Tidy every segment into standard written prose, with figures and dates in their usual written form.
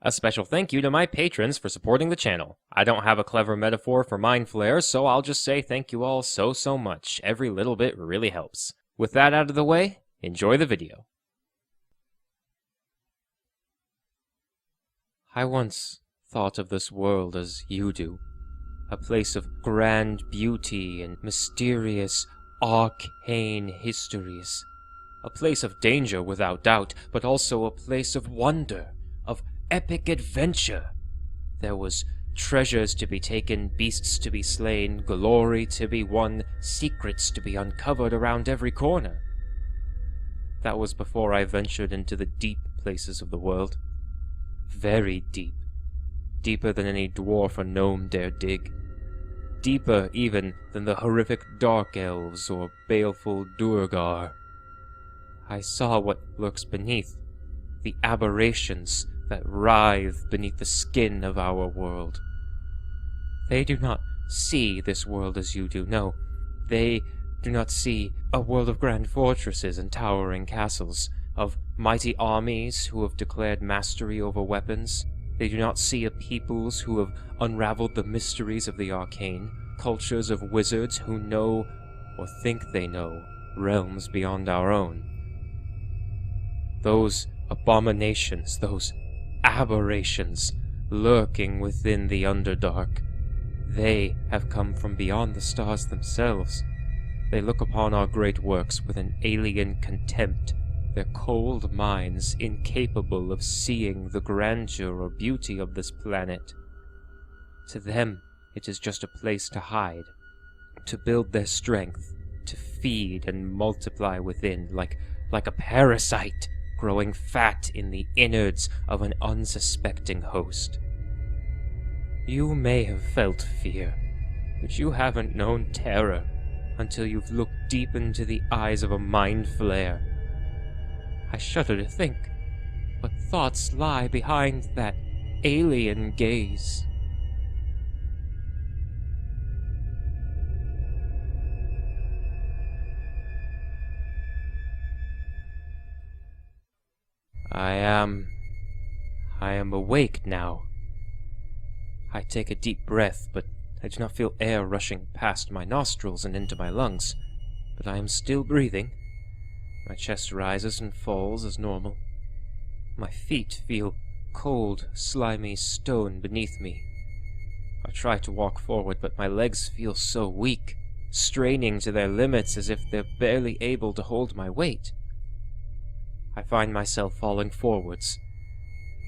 A special thank you to my patrons for supporting the channel. I don't have a clever metaphor for mind flares, so I'll just say thank you all so much. Every little bit really helps. With that out of the way, enjoy the video. I once thought of this world as you do. A place of grand beauty and mysterious, arcane histories. A place of danger without doubt, but also a place of wonder, of epic adventure. There was treasures to be taken, beasts to be slain, glory to be won, secrets to be uncovered around every corner. That was before I ventured into the deep places of the world. Very deep. Deeper than any dwarf or gnome dare dig. Deeper even than the horrific dark elves or baleful Durgar. I saw what lurks beneath, the aberrations that writhe beneath the skin of our world. They do not see this world as you do, no. They do not see a world of grand fortresses and towering castles, of mighty armies who have declared mastery over weapons. They do not see a peoples who have unraveled the mysteries of the arcane, cultures of wizards who know, or think they know, realms beyond our own. Those abominations, those aberrations, lurking within the Underdark, they have come from beyond the stars themselves. They look upon our great works with an alien contempt, their cold minds incapable of seeing the grandeur or beauty of this planet. To them, it is just a place to hide, to build their strength, to feed and multiply within, like a parasite growing fat in the innards of an unsuspecting host. You may have felt fear, but you haven't known terror until you've looked deep into the eyes of a mind flayer. I shudder to think what thoughts lie behind that alien gaze. I am awake now. I take a deep breath, but I do not feel air rushing past my nostrils and into my lungs. But I am still breathing. My chest rises and falls as normal. My feet feel cold, slimy stone beneath me. I try to walk forward, but my legs feel so weak, straining to their limits as if they're barely able to hold my weight. I find myself falling forwards,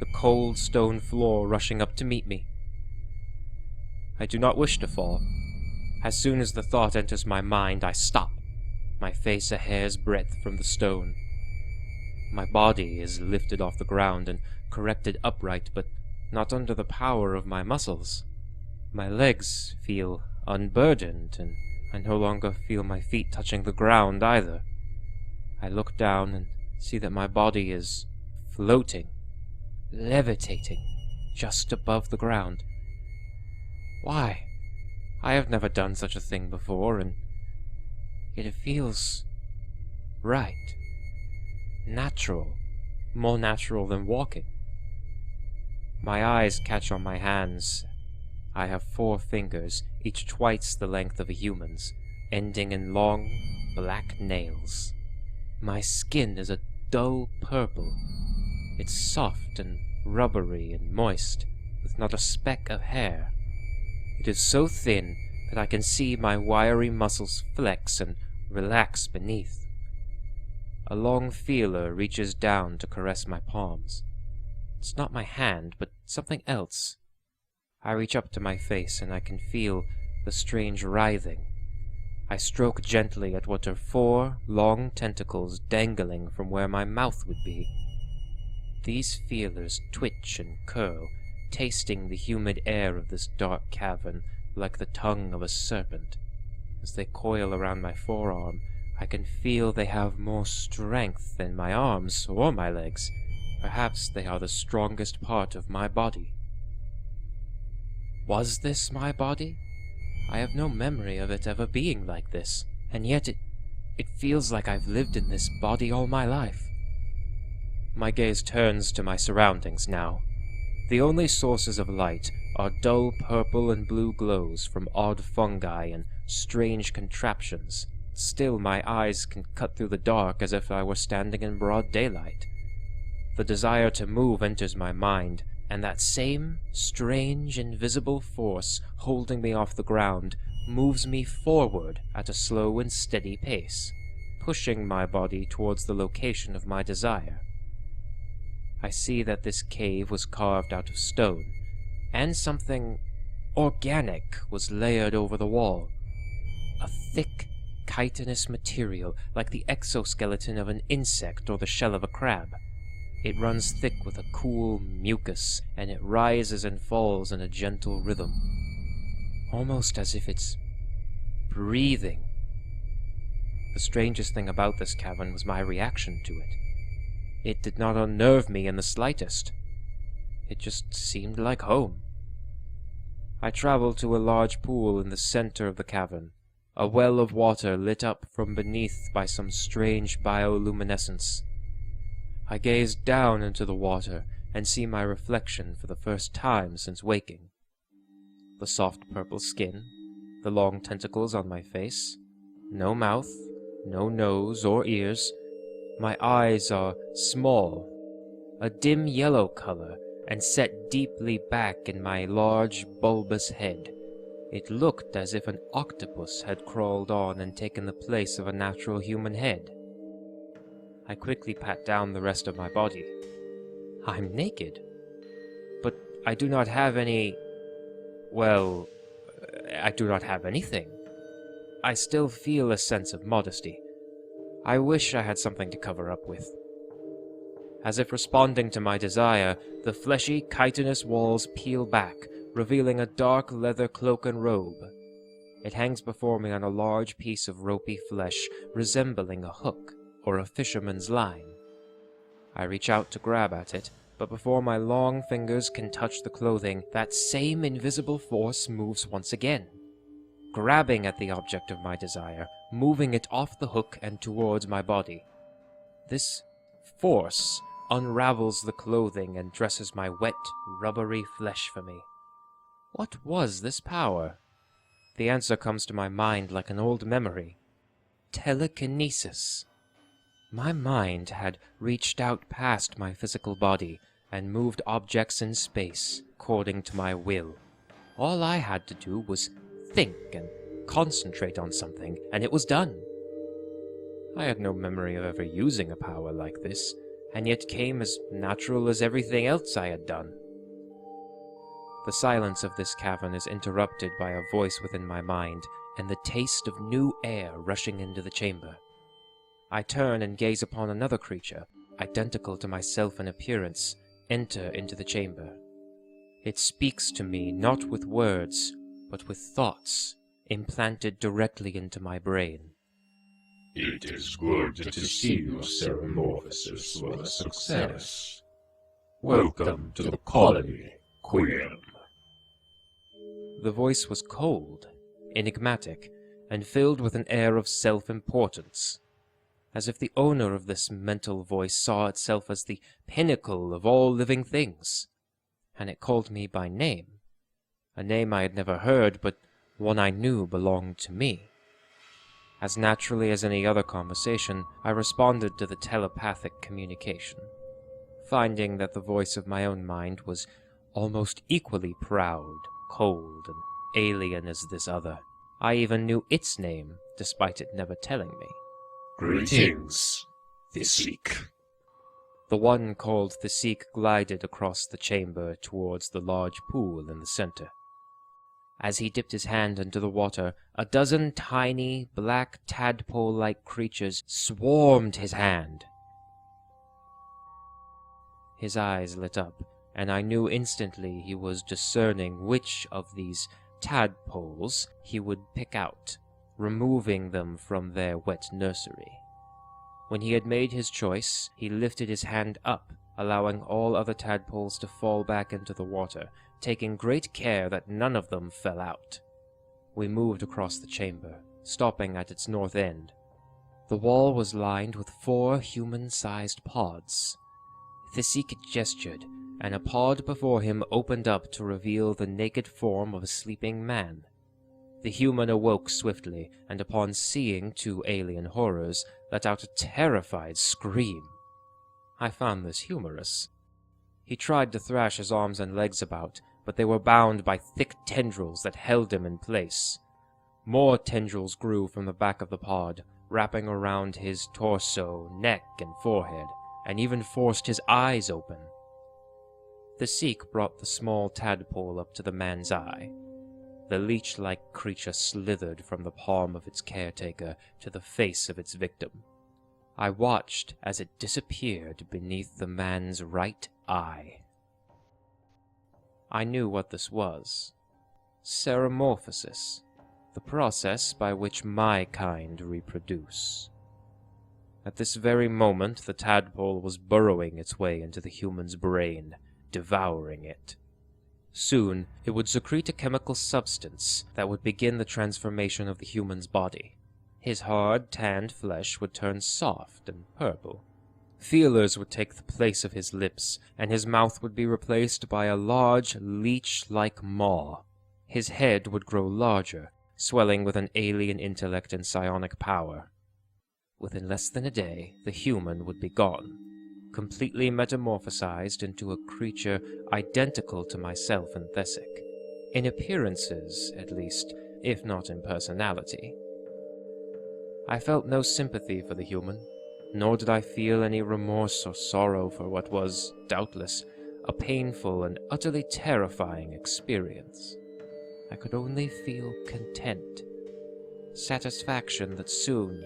the cold stone floor rushing up to meet me. I do not wish to fall. As soon as the thought enters my mind, I stop, my face a hair's breadth from the stone. My body is lifted off the ground and corrected upright, but not under the power of my muscles. My legs feel unburdened, and I no longer feel my feet touching the ground either. I look down and see that my body is floating, levitating, just above the ground. Why? I have never done such a thing before, and yet it feels right. Natural. More natural than walking. My eyes catch on my hands. I have 4 fingers, each twice the length of a human's, ending in long, black nails. My skin is a dull purple. It's soft and rubbery and moist, with not a speck of hair. It is so thin that I can see my wiry muscles flex and relax beneath. A long feeler reaches down to caress my palms. It's not my hand, but something else. I reach up to my face and I can feel the strange writhing. I stroke gently at what are 4 long tentacles dangling from where my mouth would be. These feelers twitch and curl, tasting the humid air of this dark cavern like the tongue of a serpent. As they coil around my forearm, I can feel they have more strength than my arms or my legs. Perhaps they are the strongest part of my body. Was this my body? I have no memory of it ever being like this, and yet it feels like I've lived in this body all my life. My gaze turns to my surroundings now. The only sources of light are dull purple and blue glows from odd fungi and strange contraptions. Still, my eyes can cut through the dark as if I were standing in broad daylight. The desire to move enters my mind, and that same strange, invisible force holding me off the ground moves me forward at a slow and steady pace, pushing my body towards the location of my desire. I see that this cave was carved out of stone, and something organic was layered over the wall. A thick, chitinous material like the exoskeleton of an insect or the shell of a crab. It runs thick with a cool mucus, and it rises and falls in a gentle rhythm, almost as if it's breathing. The strangest thing about this cavern was my reaction to it. It did not unnerve me in the slightest. It just seemed like home. I traveled to a large pool in the center of the cavern, a well of water lit up from beneath by some strange bioluminescence. I gazed down into the water and see my reflection for the first time since waking. The soft purple skin, the long tentacles on my face, no mouth, no nose or ears. My eyes are small, a dim yellow color, and set deeply back in my large, bulbous head. It looked as if an octopus had crawled on and taken the place of a natural human head. I quickly pat down the rest of my body. I'm naked. But I do not have any... well, I do not have anything. I still feel a sense of modesty. I wish I had something to cover up with. As if responding to my desire, the fleshy, chitinous walls peel back, revealing a dark leather cloak and robe. It hangs before me on a large piece of ropey flesh, resembling a hook or a fisherman's line. I reach out to grab at it, but before my long fingers can touch the clothing, that same invisible force moves once again, grabbing at the object of my desire, moving it off the hook and towards my body. This force unravels the clothing and dresses my wet, rubbery flesh for me. What was this power? The answer comes to my mind like an old memory. Telekinesis. My mind had reached out past my physical body and moved objects in space according to my will. All I had to do was think and concentrate on something, and it was done. I had no memory of ever using a power like this, and yet came as natural as everything else I had done. The silence of this cavern is interrupted by a voice within my mind, and the taste of new air rushing into the chamber. I turn and gaze upon another creature, identical to myself in appearance, enter into the chamber. It speaks to me not with words, but with thoughts, implanted directly into my brain. It is good to see your Ceremorphosis was a success. Welcome to the colony, Queen. The voice was cold, enigmatic, and filled with an air of self-importance, as if the owner of this mental voice saw itself as the pinnacle of all living things, and it called me by name, a name I had never heard, but one I knew belonged to me. As naturally as any other conversation, I responded to the telepathic communication, finding that the voice of my own mind was almost equally proud, cold, and alien as this other. I even knew its name, despite it never telling me. Greetings, Thesik. The one called Thesik glided across the chamber towards the large pool in the center. As he dipped his hand into the water, a dozen tiny, black tadpole-like creatures swarmed his hand. His eyes lit up, and I knew instantly he was discerning which of these tadpoles he would pick out, removing them from their wet nursery. When he had made his choice, he lifted his hand up, allowing all other tadpoles to fall back into the water, taking great care that none of them fell out. We moved across the chamber, stopping at its north end. The wall was lined with 4 human-sized pods. Thesik gestured, and a pod before him opened up to reveal the naked form of a sleeping man. The human awoke swiftly, and upon seeing two alien horrors, let out a terrified scream. I found this humorous. He tried to thrash his arms and legs about, but they were bound by thick tendrils that held him in place. More tendrils grew from the back of the pod, wrapping around his torso, neck, and forehead, and even forced his eyes open. The Sikh brought the small tadpole up to the man's eye. The leech-like creature slithered from the palm of its caretaker to the face of its victim. I watched as it disappeared beneath the man's right eye. I knew what this was. Ceremorphosis, the process by which my kind reproduce. At this very moment, the tadpole was burrowing its way into the human's brain, devouring it. Soon, it would secrete a chemical substance that would begin the transformation of the human's body. His hard, tanned flesh would turn soft and purple. Feelers would take the place of his lips, and his mouth would be replaced by a large, leech-like maw. His head would grow larger, swelling with an alien intellect and psionic power. Within less than a day, the human would be gone, completely metamorphosized into a creature identical to myself and Thesic, in appearances, at least, if not in personality. I felt no sympathy for the human, nor did I feel any remorse or sorrow for what was, doubtless, a painful and utterly terrifying experience. I could only feel content, satisfaction that soon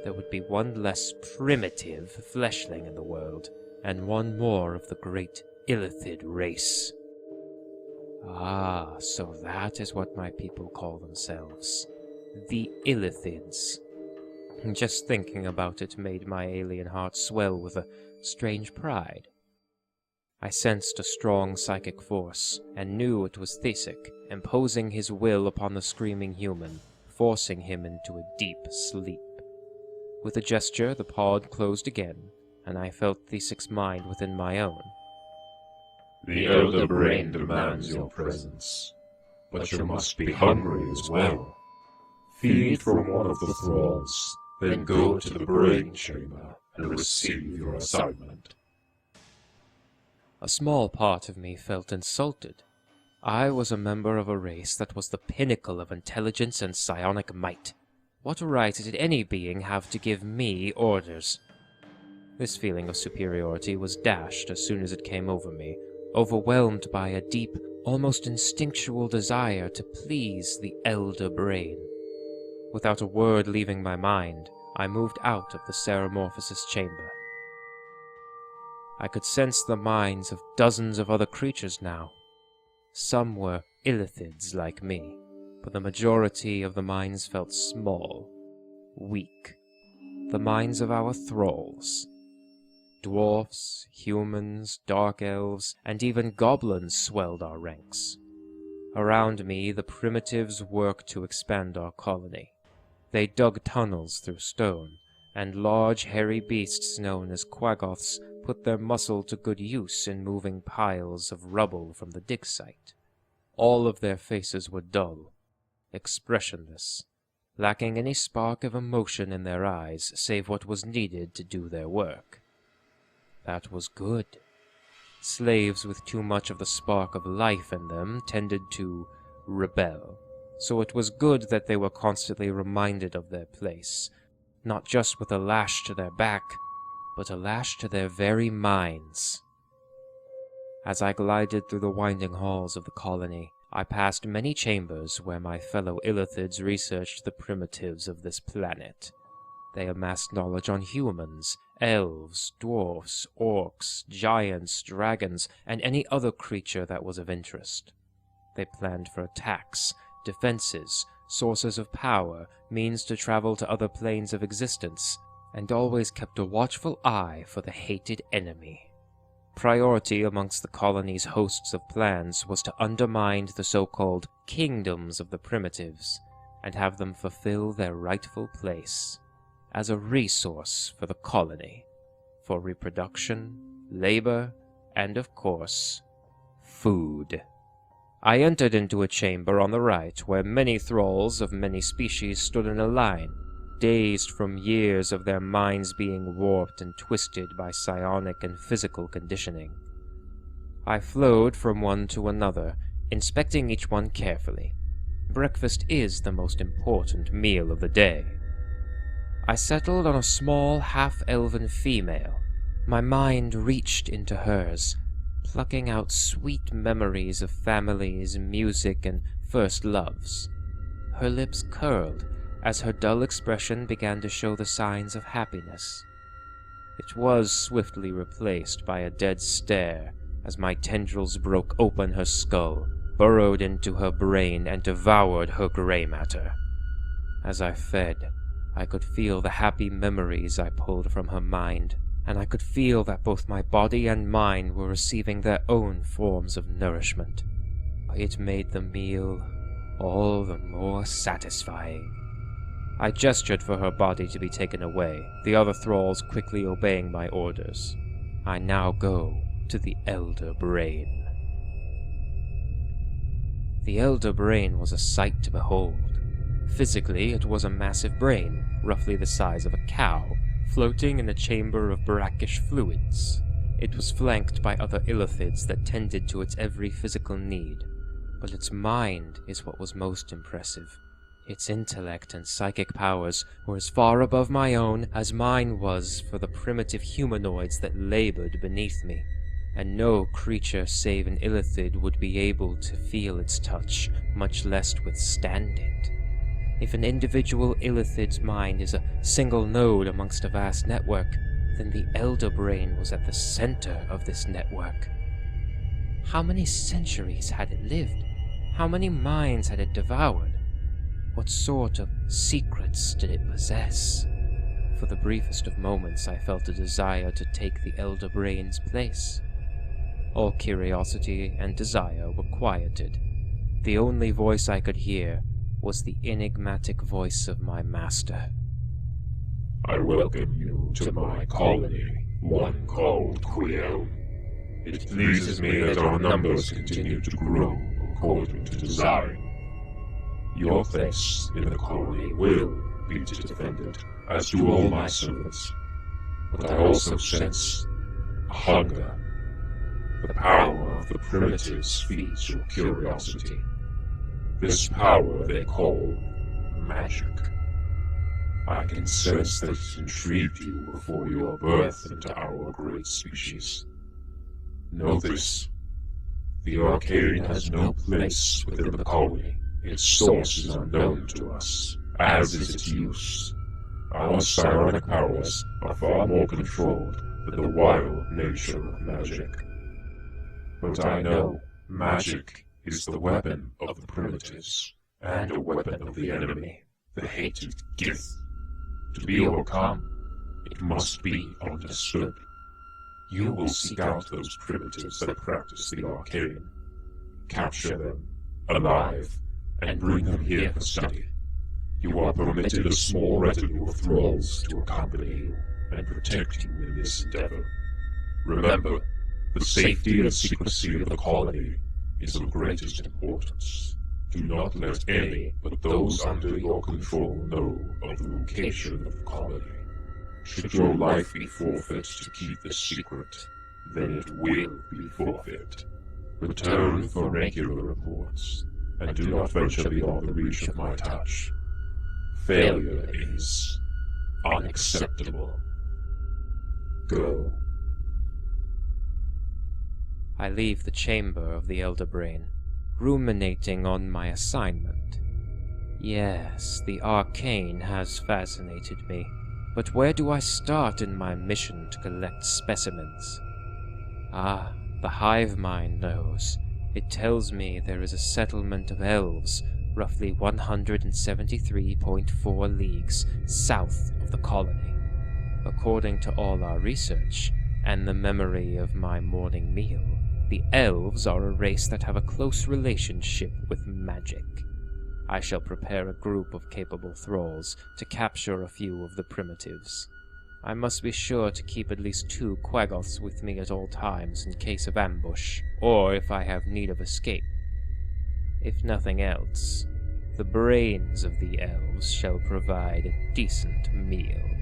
there would be one less primitive fleshling in the world, and one more of the great Illithid race. Ah, so that is what my people call themselves. The Illithids. Just thinking about it made my alien heart swell with a strange pride. I sensed a strong psychic force, and knew it was Thesic, imposing his will upon the screaming human, forcing him into a deep sleep. With a gesture, the pod closed again, and I felt Thesic's mind within my own. The elder brain demands your presence, but you must be hungry as well. Feed from one of the thralls, then go to the brain chamber and receive your assignment. A small part of me felt insulted. I was a member of a race that was the pinnacle of intelligence and psionic might. What right did any being have to give me orders? This feeling of superiority was dashed as soon as it came over me, overwhelmed by a deep, almost instinctual desire to please the elder brain. Without a word leaving my mind, I moved out of the Ceremorphosis chamber. I could sense the minds of dozens of other creatures now. Some were illithids like me, but the majority of the minds felt small, weak. The minds of our thralls. Dwarfs, humans, dark elves, and even goblins swelled our ranks. Around me, the primitives worked to expand our colony. They dug tunnels through stone, and large hairy beasts known as quaggoths put their muscle to good use in moving piles of rubble from the dig site. All of their faces were dull, expressionless, lacking any spark of emotion in their eyes save what was needed to do their work. That was good. Slaves with too much of the spark of life in them tended to rebel, so it was good that they were constantly reminded of their place, not just with a lash to their back, but a lash to their very minds. As I glided through the winding halls of the colony, I passed many chambers where my fellow Illithids researched the primitives of this planet. They amassed knowledge on humans, elves, dwarfs, orcs, giants, dragons, and any other creature that was of interest. They planned for attacks, defenses, sources of power, means to travel to other planes of existence, and always kept a watchful eye for the hated enemy. Priority amongst the colony's hosts of plans was to undermine the so-called kingdoms of the primitives, and have them fulfill their rightful place as a resource for the colony, for reproduction, labor, and of course, food. I entered into a chamber on the right, where many thralls of many species stood in a line, dazed from years of their minds being warped and twisted by psionic and physical conditioning. I flowed from one to another, inspecting each one carefully. Breakfast is the most important meal of the day. I settled on a small half-elven female. My mind reached into hers, plucking out sweet memories of families, music, and first loves. Her lips curled as her dull expression began to show the signs of happiness. It was swiftly replaced by a dead stare as my tendrils broke open her skull, burrowed into her brain, and devoured her gray matter. As I fed, I could feel the happy memories I pulled from her mind, and I could feel that both my body and mind were receiving their own forms of nourishment. It made the meal all the more satisfying. I gestured for her body to be taken away, the other thralls quickly obeying my orders. I now go to the Elder Brain. The Elder Brain was a sight to behold. Physically, it was a massive brain, roughly the size of a cow, floating in a chamber of brackish fluids. It was flanked by other illithids that tended to its every physical need, but its mind is what was most impressive. Its intellect and psychic powers were as far above my own as mine was for the primitive humanoids that labored beneath me, and no creature save an illithid would be able to feel its touch, much less withstand it. If an individual illithid's mind is a single node amongst a vast network, then the Elder Brain was at the center of this network. How many centuries had it lived? How many minds had it devoured? What sort of secrets did it possess? For the briefest of moments I felt a desire to take the Elder Brain's place. All curiosity and desire were quieted. The only voice I could hear was the enigmatic voice of my master. I welcome you to my colony, one called Quiel. It pleases me that our numbers continue to grow according to design. Your place in the colony will be defended, as do all my servants. But I also sense a hunger. The power of the primitives feeds your curiosity. This power they call magic. I can sense that it intrigued you before your birth into our great species. Know this. The arcane has no place within the colony. Its source is unknown to us, as is its use. Our psionic powers are far more controlled than the wild nature of magic. But I know magic is the weapon of the primitives, and a weapon of the enemy, the hated Gith. To be overcome, it must be understood. You will seek out those primitives that practice the arcane, capture them, alive, and bring them here for study. You are permitted a small retinue of thralls to accompany you and protect you in this endeavor. Remember, the safety and secrecy of the colony is of greatest importance. Do not let any but those under your control know of the location of the colony. Should your life be forfeit to keep this secret, then it will be forfeit. Return for regular reports, and do not venture beyond the reach of my touch. Failure is unacceptable. Go. I leave the chamber of the Elder Brain, ruminating on my assignment. Yes, the arcane has fascinated me, but where do I start in my mission to collect specimens? Ah, the hive mind knows. It tells me there is a settlement of elves, roughly 173.4 leagues south of the colony. According to all our research, and the memory of my morning meal, the elves are a race that have a close relationship with magic. I shall prepare a group of capable thralls to capture a few of the primitives. I must be sure to keep at least 2 quaggoths with me at all times in case of ambush, or if I have need of escape. If nothing else, the brains of the elves shall provide a decent meal.